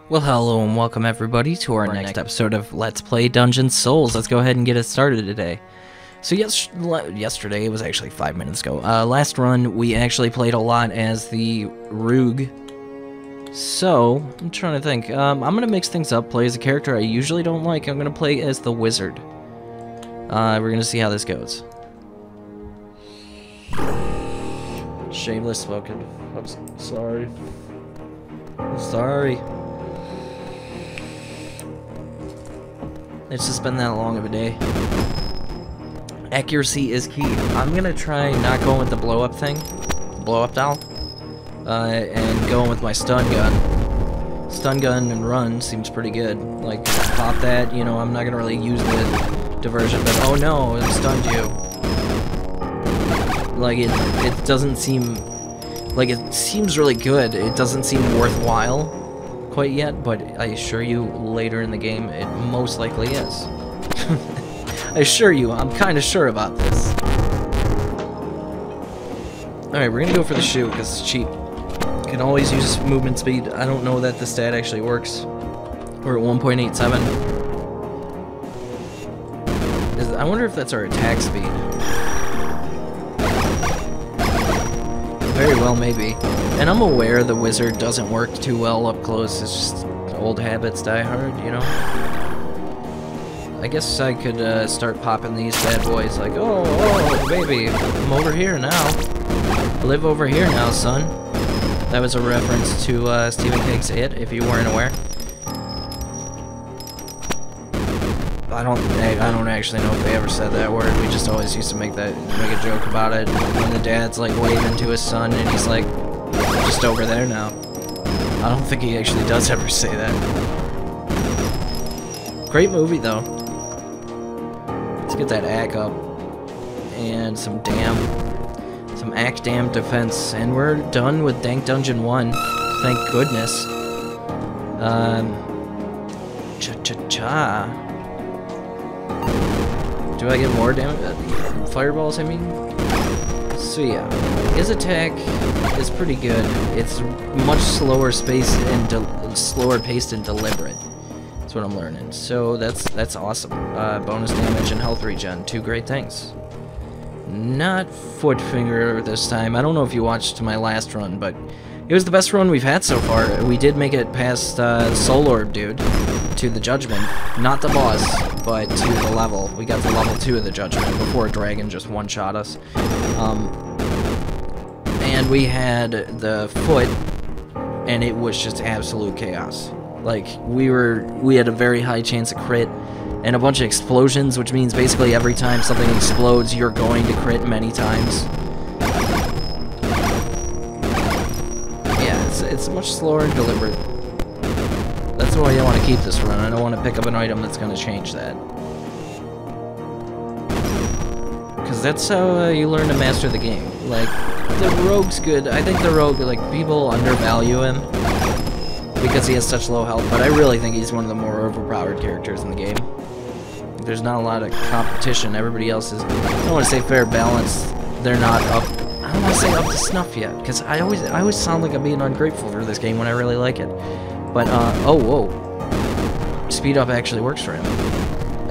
Well, hello and welcome everybody to our next episode of Let's Play Dungeon Souls. Let's go ahead and get it started today. So yesterday, it was actually 5 minutes ago, last run we actually played a lot as the Rogue. So, I'm trying to think, I'm going to mix things up, play as a character I usually don't like. I'm going to play as the Wizard. We're going to see how this goes. Shameless spoken. I'm sorry. I'm sorry. It's just been that long of a day. Accuracy is key. I'm gonna try not going with the blow-up thing, blow-up doll, and going with my stun gun. Stun gun and run seems pretty good. Like, pop that, you know, I'm not gonna really use the diversion, but oh no, it stunned you. Like, it doesn't seem, like, it seems really good. It doesn't seem worthwhile quite yet, but I assure you later in the game it most likely is. I assure you, I'm kind of sure about this. Alright, we're gonna go for the shoe because it's cheap. Can always use movement speed. I don't know that the stat actually works. We're at 1.87. I wonder if that's our attack speed. Very well, maybe. And I'm aware the Wizard doesn't work too well up close. It's just old habits die hard, you know? I guess I could start popping these bad boys like, oh, baby, I'm over here now. I live over here now, son. That was a reference to Stephen King's It, if you weren't aware. I don't actually know if they ever said that word. We just always used to make a joke about it when the dad's like waving to his son and he's like just over there now. I don't think he actually does ever say that. Great movie though. Let's get that ACK up and some ACK dam defense, and we're done with Dank Dungeon 1. Thank goodness. Cha-cha-cha. Do I get more damage? Fireballs, I mean? So yeah, his attack is pretty good. It's much slower paced and deliberate. That's what I'm learning. So that's awesome. Bonus damage and health regen, two great things. Not foot finger this time. I don't know if you watched my last run, but it was the best run we've had so far. We did make it past Soul Orb dude to the Judgment, not the boss, but to the level. We got to level 2 of the Judgment before a dragon just one-shot us. And we had the foot, and it was just absolute chaos. Like, we had a very high chance of crit, and a bunch of explosions, which means basically every time something explodes, you're going to crit many times. Yeah, it's much slower and deliberate. That's the way I want to keep this run. I don't want to pick up an item that's going to change that. Because that's how you learn to master the game. Like, the Rogue's good. I think the Rogue, like, people undervalue him because he has such low health, but I really think he's one of the more overpowered characters in the game. There's not a lot of competition. Everybody else is, I don't want to say fair balance. They're not up, I don't want to say up to snuff yet, because I always sound like I'm being ungrateful for this game when I really like it. But, oh, whoa. Speed up actually works for him.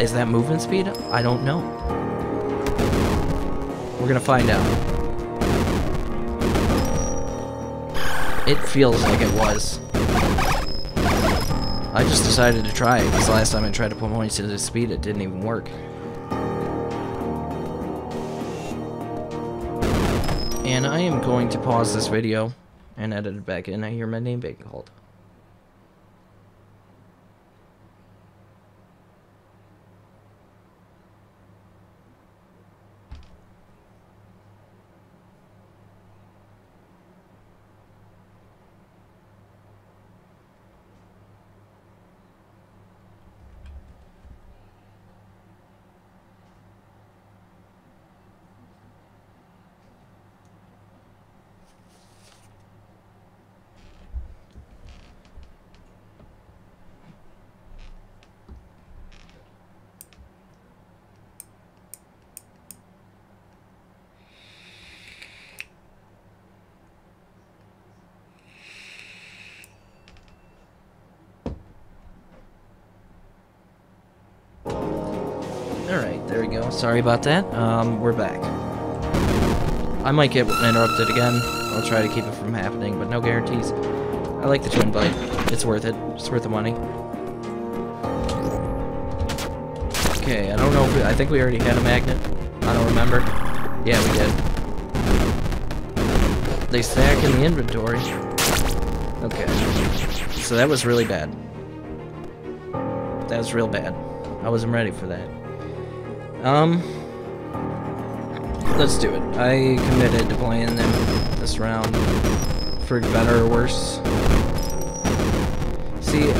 Is that movement speed? I don't know. We're gonna find out. It feels like it was. I just decided to try it, because last time I tried to put points into speed, it didn't even work. And I am going to pause this video and edit it back in. I hear my name being called. There we go. Sorry about that. We're back. I might get interrupted again. I'll try to keep it from happening, but no guarantees. I like the twin bite. It's worth it. It's worth the money. Okay, I don't know if I think we already had a magnet. I don't remember. Yeah, we did. They stack in the inventory. Okay. So that was really bad. That was real bad. I wasn't ready for that. Let's do it. I committed to playing them this round. For better or worse. See,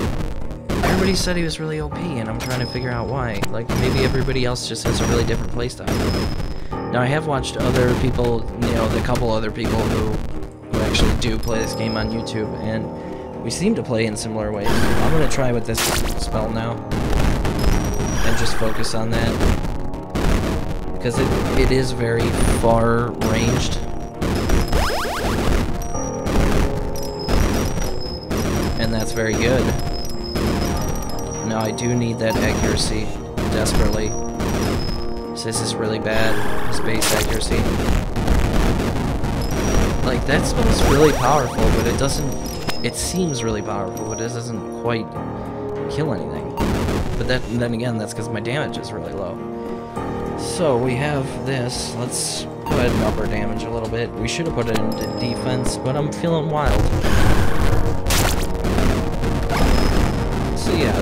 everybody said he was really OP, and I'm trying to figure out why. Like, maybe everybody else just has a really different playstyle. Now, I have watched other people, you know, the couple other people who actually do play this game on YouTube, and we seem to play in similar ways. I'm gonna try with this spell now, and just focus on that, because it is very far ranged. And that's very good. Now I do need that accuracy desperately. So this is really bad. Space accuracy. Like, that spell's really powerful, but it doesn't... It seems really powerful, but it doesn't quite kill anything. But then again, that's because my damage is really low. So we have this. Let's go ahead and up our damage a little bit. We should have put it into defense, but I'm feeling wild. So yeah,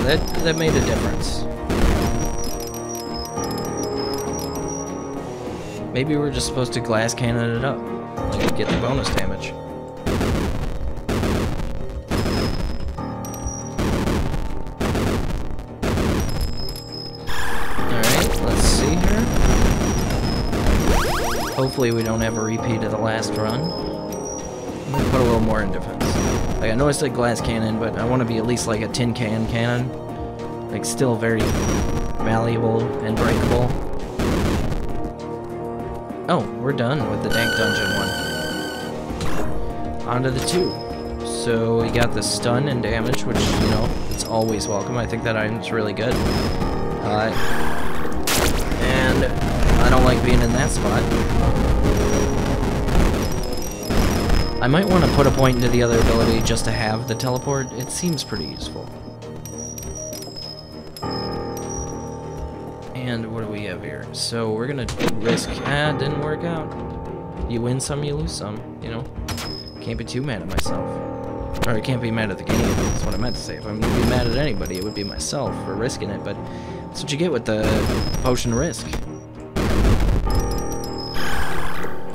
that made a difference. Maybe we're just supposed to glass cannon it up, like get the bonus damage. Alright, let's see here. Hopefully we don't have a repeat of the last run. I'm gonna put a little more in defense. Like, I know I said glass cannon, but I want to be at least like a tin can cannon. Like, still very malleable and breakable. Oh, we're done with the dank dungeon one. On to the 2. So we got the stun and damage, which, you know, it's always welcome. I think that item's really good. And I don't like being in that spot. I might want to put a point into the other ability just to have the teleport. It seems pretty useful. And what do we have here? So we're gonna risk... didn't work out. You win some, you lose some, you know? Can't be too mad at myself. Or I can't be mad at the game, that's what I meant to say. If I'm gonna be mad at anybody, it would be myself for risking it, but that's what you get with the potion risk.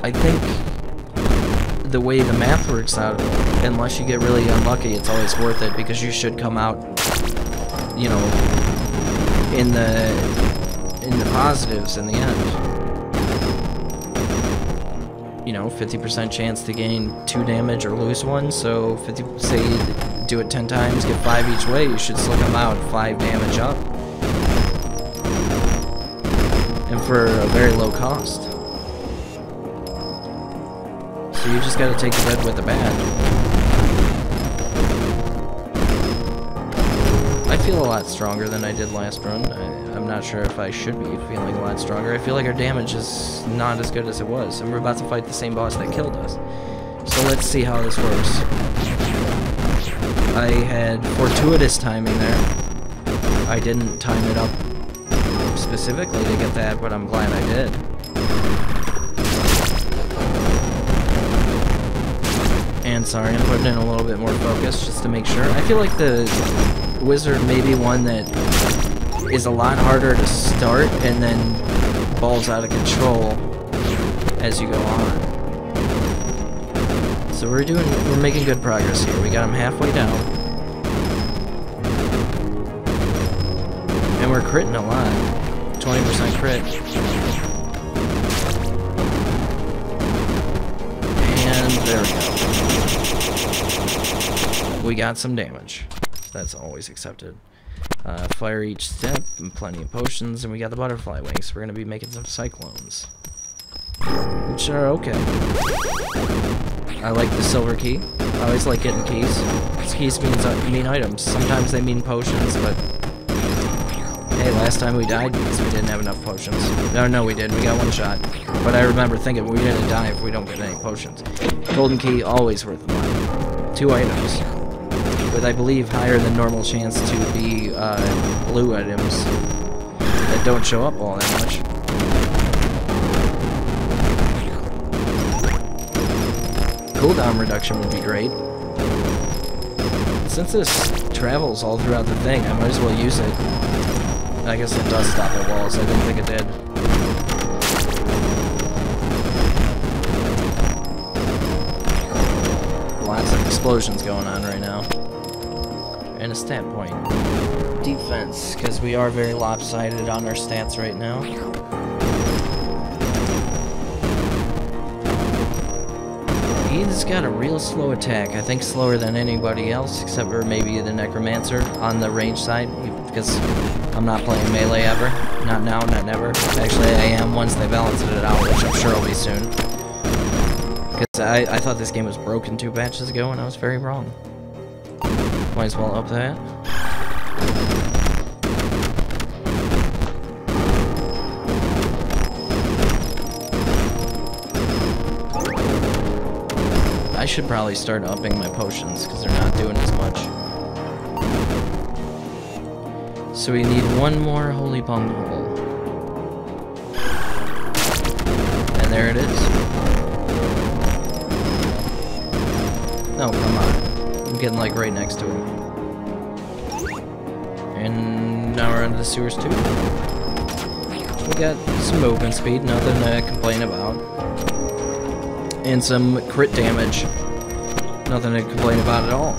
I think the way the math works out, unless you get really unlucky, it's always worth it, because you should come out, you know, in the positives in the end. You know, 50% chance to gain 2 damage or lose 1, so 50, say you do it 10 times, get 5 each way, you should still come out 5 damage up. And for a very low cost. So you just gotta take the good with the bad. I feel a lot stronger than I did last run. I'm not sure if I should be feeling a lot stronger. I feel like our damage is not as good as it was, and we're about to fight the same boss that killed us. So let's see how this works. I had fortuitous timing there. I didn't time it up specifically to get that, but I'm glad I did. And sorry, I'm putting in a little bit more focus just to make sure. I feel like the wizard may be one that is a lot harder to start and then balls out of control as you go on. So we're making good progress here. We got him halfway down. And we're critting a lot. 20% crit. And there we go. We got some damage. That's always accepted. Fire each step, and plenty of potions, and we got the butterfly wings, so we're going to be making some cyclones. Which are okay. I like the silver key. I always like getting keys. Because keys mean items. Sometimes they mean potions, but Hey, last time we died because we didn't have enough potions. No, we didn't. We got one shot. But I remember thinking we're gonna die if we don't get any potions. Golden key, always worth the money. 2 items. With, I believe, higher than normal chance to be blue items that don't show up all that much. Cooldown reduction would be great. Since this travels all throughout the thing, I might as well use it. I guess it does stop at walls. I didn't think it did. Lots of explosions going on right now. And a stat point. Defense, because we are very lopsided on our stats right now. He's got a real slow attack. I think slower than anybody else, except for maybe the Necromancer on the range side, because I'm not playing melee ever. Not now, not never. Actually, I am once they balance it out, which I'm sure will be soon. Because I thought this game was broken 2 patches ago, and I was very wrong. Might as well up that. I should probably start upping my potions, because they're not doing as much. So we need 1 more Holy Bunghole. And there it is. No, come on. I'm getting like right next to him. And now we're into the sewers too. We got some movement speed, nothing to complain about. And some crit damage. Nothing to complain about at all.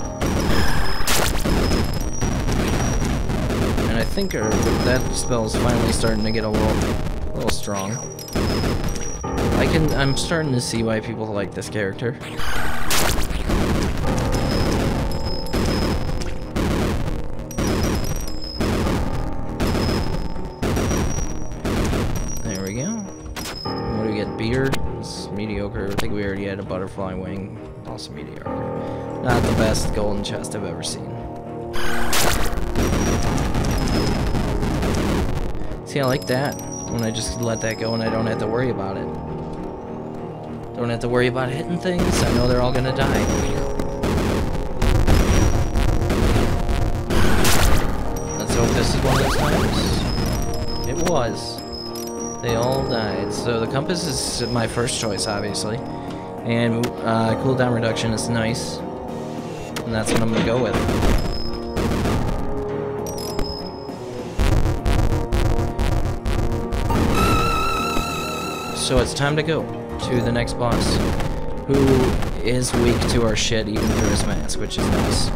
And I think that spell is finally starting to get a little strong. I'm starting to see why people like this character. There we go. What do we get? Beard? It's mediocre. I think we already had a butterfly wing. Also mediocre. Not the best golden chest I've ever seen. See, I like that. When I just let that go and I don't have to worry about it. Don't have to worry about hitting things. I know they're all gonna die. Let's hope this is one of those times. It was. They all died. So the compass is my first choice, obviously. And cooldown reduction is nice. And that's what I'm gonna go with. So it's time to go to the next boss, who is weak to our shit even through his mask, which is nice.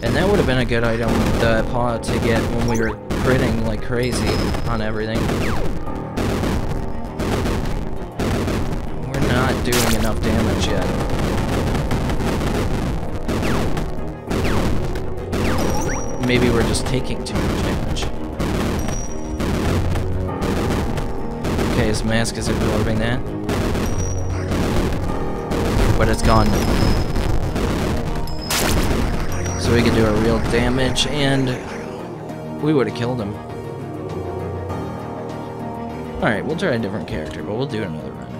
And that would have been a good item, the paw, to get when we were critting like crazy on everything. We're not doing enough damage yet. Maybe we're just taking too much damage. Okay, his mask is absorbing that. But it's gone now. So we can do a real damage, and we would have killed him. Alright, we'll try a different character, but we'll do another run.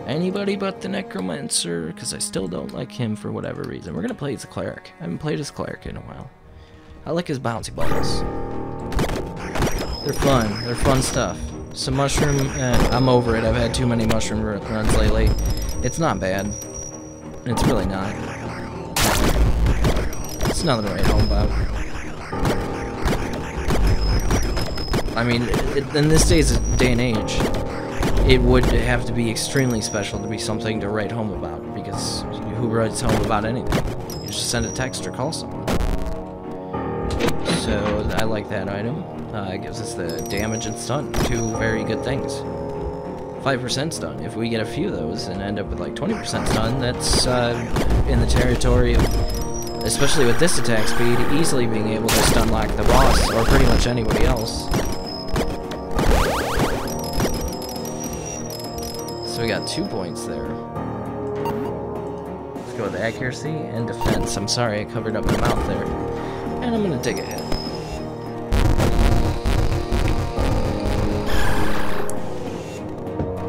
Anybody but the Necromancer, because I still don't like him for whatever reason. We're going to play as a cleric. I haven't played as cleric in a while. I like his bouncy balls. They're fun. They're fun stuff. Some mushroom, I'm over it. I've had too many mushroom runs lately. It's not bad. It's really not. It's nothing to write home about. I mean, in this day and age, it would have to be extremely special to be something to write home about, because who writes home about anything? You just send a text or call someone. So I like that item. It gives us the damage and stun, 2 very good things. 5% stun. If we get a few of those and end up with like 20% stun, that's in the territory of, especially with this attack speed, easily being able to stun lock the boss or pretty much anybody else. So we got 2 points there. go with accuracy and defense. I'm sorry, I covered up my mouth there. And I'm gonna take a hit.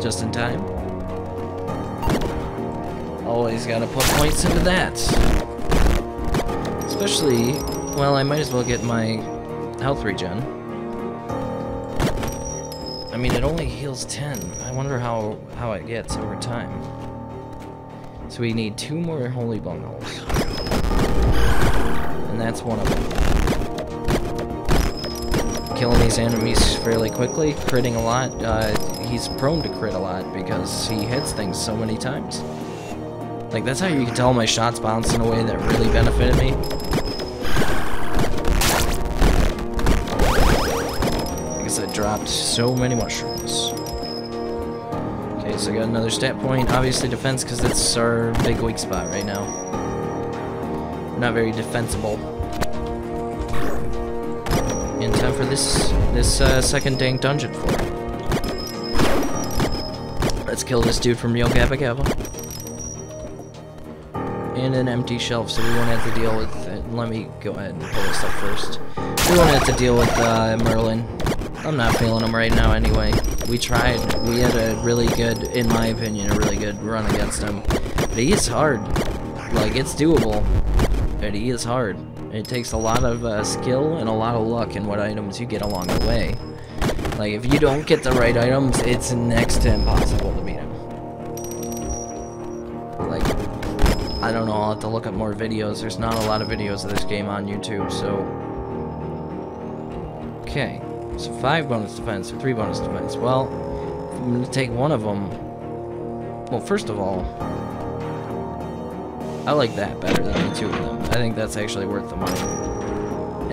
Just in time. Always gotta put points into that. Especially, well, I might as well get my health regen. I mean, it only heals 10. I wonder how it gets over time. So we need 2 more holy bundles. And that's one of them. Killing these enemies fairly quickly, critting a lot. He's prone to crit a lot because he hits things so many times. Like, that's how you can tell my shots bounced in a way that really benefited me. Because I dropped so many mushrooms. Okay, so I got another stat point. Obviously defense, because that's our big weak spot right now. We're not very defensible. In time for this second dang dungeon floor. Let's kill this dude from Real Gabba Gabba. And an empty shelf, so we won't have to deal with... let me go ahead and pull this up first. We won't have to deal with Merlin. I'm not feeling him right now anyway. We tried. We had a really good, in my opinion, a really good run against him. But he is hard. Like, it's doable. But he is hard. It takes a lot of skill and a lot of luck in what items you get along the way. Like, if you don't get the right items, it's next to impossible to beat him. Like, I don't know, I'll have to look up more videos. There's not a lot of videos of this game on YouTube, so... Okay, so 5 bonus defense, or 3 bonus defense. Well, I'm going to take one of them. Well, first of all, I like that better than the 2 of them. I think that's actually worth the money.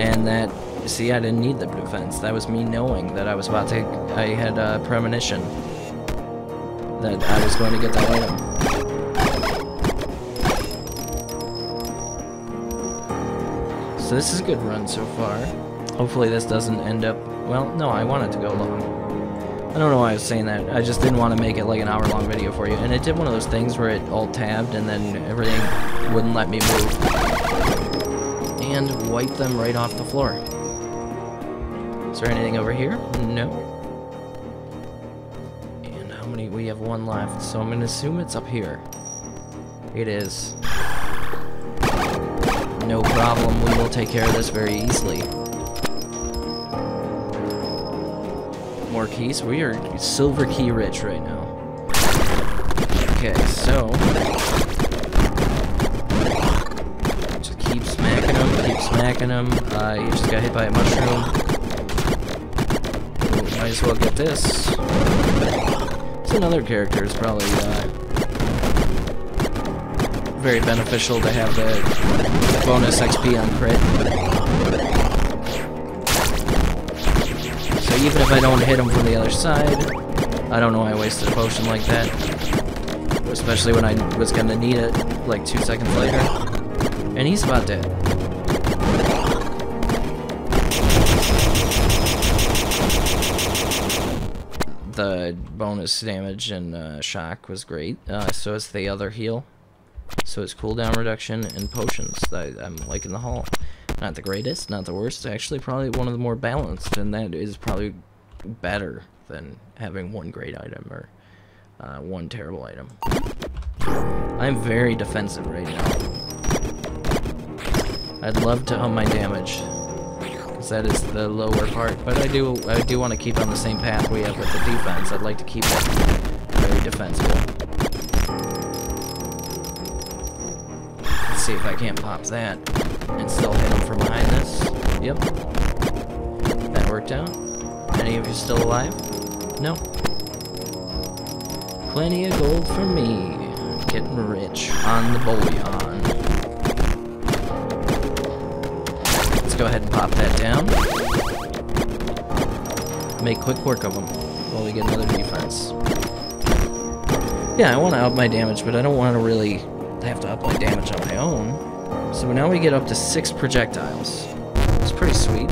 And that, see, I didn't need the defense. That was me knowing that I was about to, I had a premonition that I was going to get that item. So this is a good run so far. Hopefully this doesn't end up... Well, no, I want it to go long. I don't know why I was saying that. I just didn't want to make it like an hour-long video for you. And it did one of those things where it alt-tabbed and then everything wouldn't let me move. And wipe them right off the floor. Is there anything over here? No. And how many? We have 1 left, so I'm going to assume it's up here. It is. No problem, we will take care of this very easily. More keys. We are silver key rich right now. Okay, so... just keep smacking him, keep smacking him. He just got hit by a mushroom. Might as well get this. It's another character. It's probably very beneficial to have the bonus XP on crit. So even if I don't hit him from the other side, I don't know why I wasted a potion like that. Especially when I was gonna need it like 2 seconds later. And he's about dead. The bonus damage and shock was great. So is the other heal. So it's cooldown reduction and potions that I'm liking the haul. Not the greatest, not the worst. Actually, probably one of the more balanced, and that is probably better than having 1 great item or 1 terrible item. I'm very defensive right now. I'd love to up my damage, because that is the lower part. But I do want to keep on the same path we have with the defense. I'd like to keep it very defensible. See if I can't pop that and still hit him from behind this. Yep. That worked out. Any of you still alive? No. Plenty of gold for me. Getting rich on the bullion. Let's go ahead and pop that down. Make quick work of them while we get another defense. Yeah, I want to up my damage, but I don't want to really have to up my damage on my own. So now we get up to 6 projectiles. It's pretty sweet.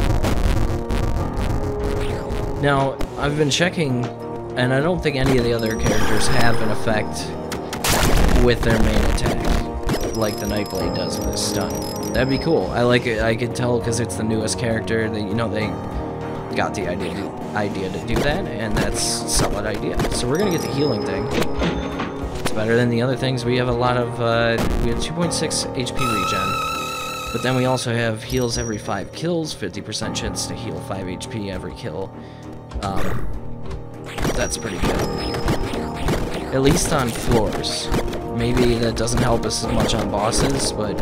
Now, I've been checking, and I don't think any of the other characters have an effect with their main attack. like the Nightblade does with his stun. That'd be cool. I like it. I could tell because it's the newest character that, you know, they got the idea to do that, and that's a solid idea. So we're gonna get the healing thing. It's better than the other things. We have a lot of we have 2.6 HP regen, but then we also have heals every 5 kills, 50% chance to heal 5 HP every kill. That's pretty good. At least on floors. Maybe that doesn't help us as much on bosses, but...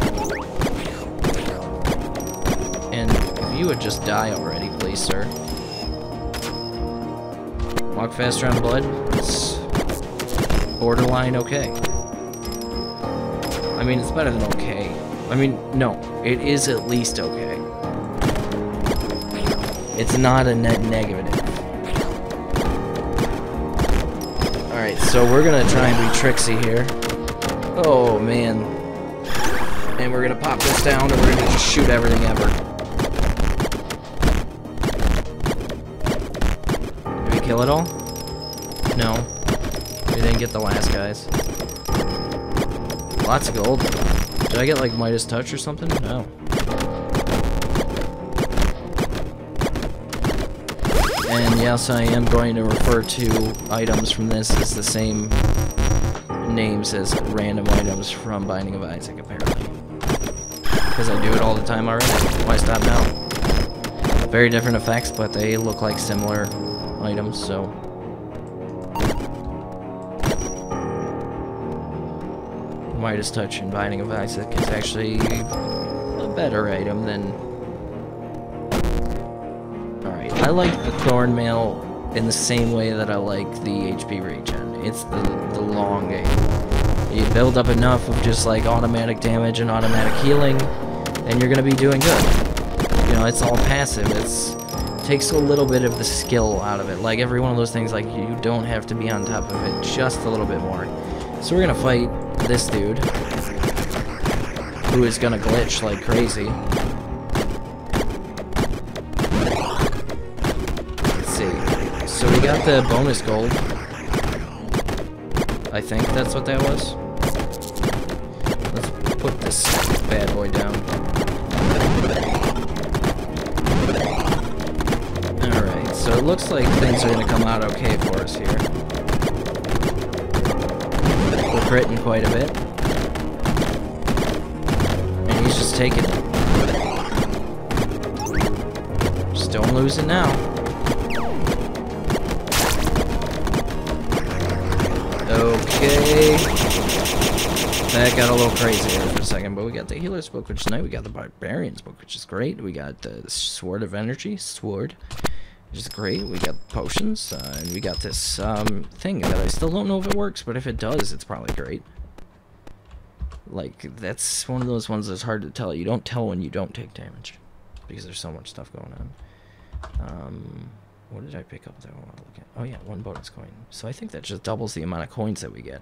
And if you would just die already, please, sir. Walk faster on blood. It's borderline okay. I mean, it's better than okay. I mean, no. It is at least okay. It's not a net negative. Alright, so we're gonna try and be tricksy here. Oh, man. And we're gonna pop this down, and we're gonna just shoot everything ever. Did we kill it all? No. We didn't get the last guys. Lots of gold. Did I get, like, Midas Touch or something? No. And yes, I am going to refer to items from this as the same names as random items from Binding of Isaac, apparently. Because I do it all the time already. Why stop now? Very different effects, but they look like similar items, so... Midas Touch and Binding of Isaac is actually a better item than... Alright, I like the Thorn Mail in the same way that I like the HP regen. It's the long game. You build up enough of just like automatic damage and automatic healing, and you're gonna be doing good. You know, it's all passive. It takes a little bit of the skill out of it. Like every one of those things, like you don't have to be on top of it just a little bit more. So we're gonna fight this dude, who is gonna glitch like crazy. Let's see. So we got the bonus gold. I think that's what that was. Let's put this bad boy down. Alright, so it looks like things are gonna come out okay for us here. We're critting quite a bit. And he's just taking it. Just don't lose it now. Okay. That got a little crazy there for a second, but we got the Healer's Book, which tonight we got the Barbarian's Book, which is great. We got the Sword of Energy, which is great. We got potions, and we got this thing that I still don't know if it works, but if it does, it's probably great. Like, that's one of those ones that's hard to tell. You don't tell when you don't take damage, because there's so much stuff going on. What did I pick up that I want to look at? Oh yeah, 1 bonus coin. So I think that just doubles the amount of coins that we get,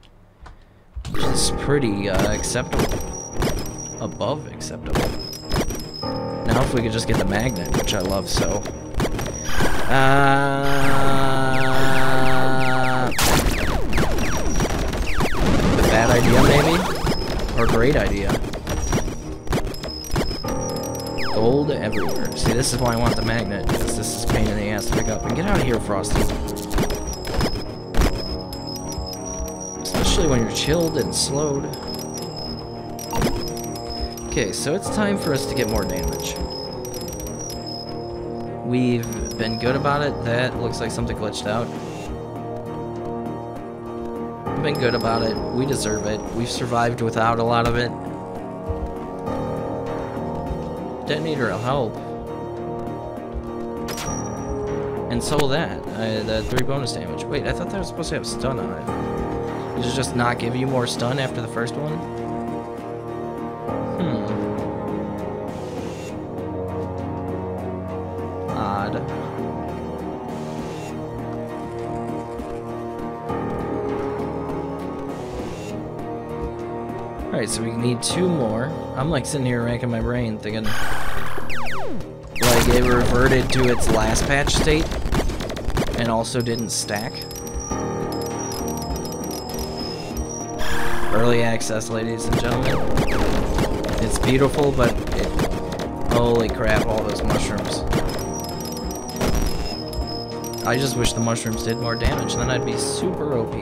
which is pretty acceptable. Above acceptable. Now if we could just get the magnet, which I love so. Bad idea maybe? Or great idea? Gold everywhere. See, this is why I want the magnet, because this is a pain in the ass to pick up. And get out of here, Frosty. Especially when you're chilled and slowed. Okay, so it's time for us to get more damage. We've been good about it. That looks like something glitched out. We've been good about it. We deserve it. We've survived without a lot of it. Detonator will help. And so will that. The 3 bonus damage. Wait, I thought that was supposed to have stun on it. Does it just not give you more stun after the first one? Odd. Alright, so we need 2 more. I'm like sitting here racking my brain thinking like it reverted to its last patch state and also didn't stack. Early access, ladies and gentlemen. It's beautiful, but holy crap, all those mushrooms. I just wish the mushrooms did more damage, then I'd be super OP.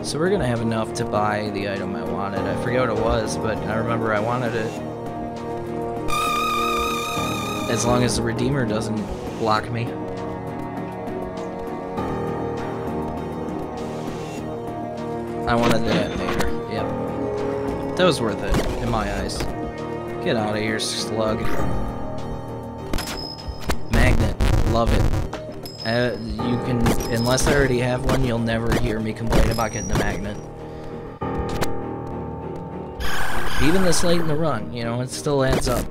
So we're gonna have enough to buy the item I wanted. I forget what it was, but I remember I wanted it. As long as the Redeemer doesn't block me. I wanted the detonator, yep. That was worth it, in my eyes. Get out of here, slug. Magnet, love it. You can, unless I already have one, you'll never hear me complain about getting a magnet. Even this late in the run, you know, it still adds up.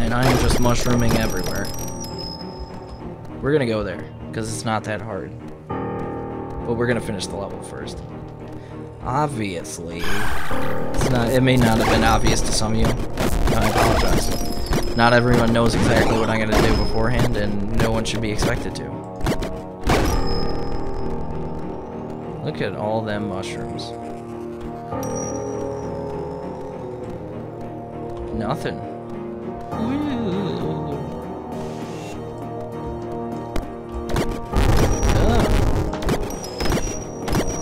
And I'm just mushrooming everywhere. We're gonna go there, because it's not that hard. But we're gonna finish the level first. Obviously, it may not have been obvious to some of you. I apologize. Not everyone knows exactly what I'm gonna do beforehand, and no one should be expected to. Look at all them mushrooms. Nothing.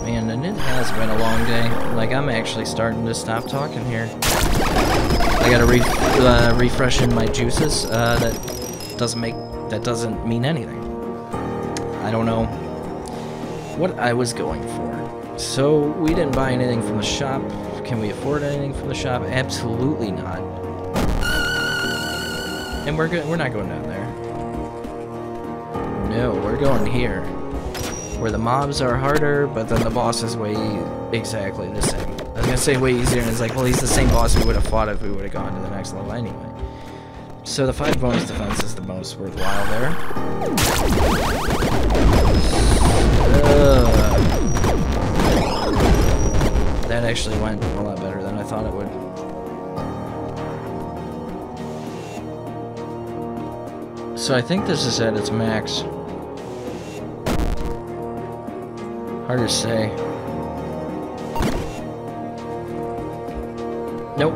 Man, and it has been a long day. Like, I'm actually starting to stop talking here. I gotta refresh in my juices. That doesn't mean anything. I don't know what I was going for. So we didn't buy anything from the shop. Can we afford anything from the shop? Absolutely not. And we're not going down there. No, we're going here, where the mobs are harder, but then the boss is way exactly the same. I was gonna say way easier, and it's like, well, he's the same boss we would have fought if we would have gone to the next level anyway. So the 5 bonus defense is the most worthwhile there. That actually went a lot better than I thought it would. So I think this is at its max. Hard to say. Nope.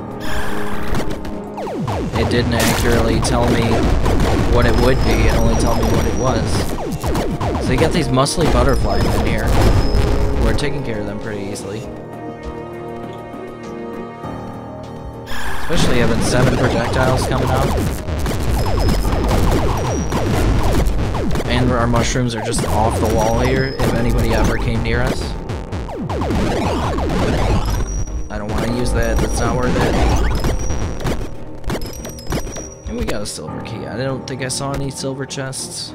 It didn't accurately tell me what it would be, it only told me what it was. So you get these muscly butterflies in here. We're taking care of them pretty easily. Especially having 7 projectiles coming out. And our mushrooms are just off the wall here, if anybody ever came near us. I don't want to use that, that's not worth it. And we got a silver key. I don't think I saw any silver chests.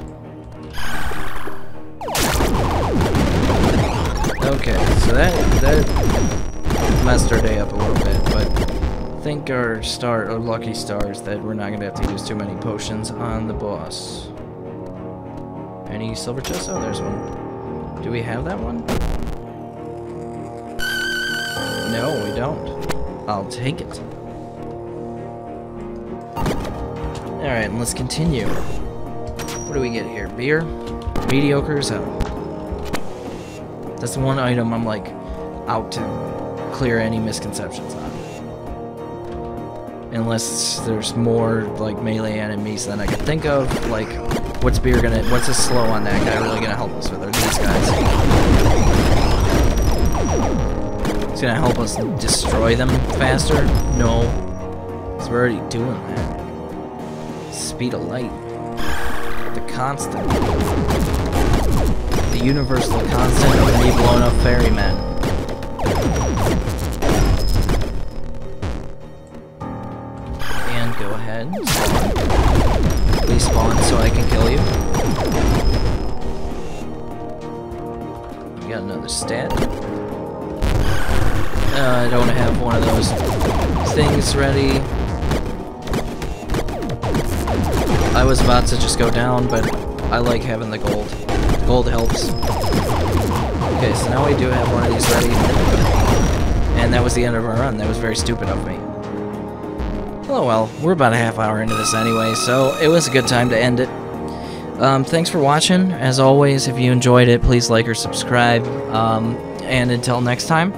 Okay, so that messed our day up a little bit, but I think our lucky stars that we're not gonna have to use too many potions on the boss. Any silver chests? Oh, there's one. Do we have that one? No, we don't. I'll take it. Alright, let's continue. What do we get here? Beer? Mediocre as hell. That's the one item I'm like out to clear any misconceptions on. Unless there's more like melee enemies than I can think of, like what's a slow on that guy really gonna help us with? Are these guys? It's gonna help us destroy them faster? No. Because we're already doing that. Speed of light. The constant. The universal constant of me blowing up ferrymen. And go ahead. Please spawn so I can kill you. We got another stat. I don't have one of those things ready. I was about to just go down, but I like having the gold. Gold helps. Okay, so now we do have one of these ready. And that was the end of our run. That was very stupid of me. Oh well, we're about a half hour into this anyway, so it was a good time to end it. Thanks for watching. As always, if you enjoyed it, please like or subscribe. And until next time.